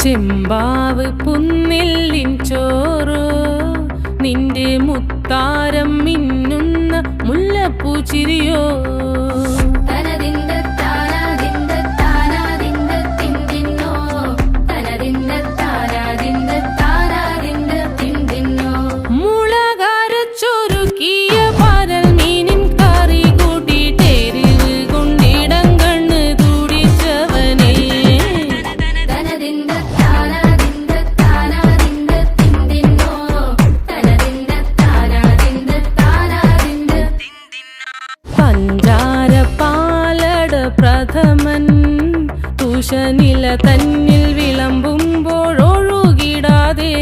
ചെമ്പാവ് പുന്നെല്ലിൻ ചോറോ നിന്റെ മുത്താരം മിന്നുന്ന മുല്ലപ്പൂ ചിരിയോ പ്രഥമൻ തുഷനില തന്നിൽ വിളമ്പുമ്പോഴൊഴുകിടാതെ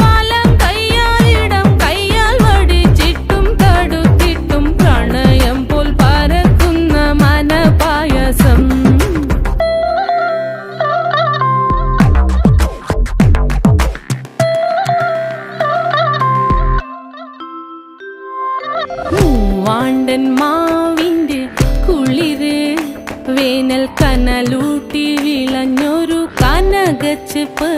വലം കയ്യാലിടം കയ്യാൽ വടിച്ചിട്ടും തടുത്തിട്ടും പ്രണയം പോൽ പരക്കുന്ന മനപായസം മൂവാണ്ടൻ മാവിന്റെ കുളിര് വേനൽ കനലൂട്ടി വിളഞ്ഞൊരു കനകച്ചെപ്പ്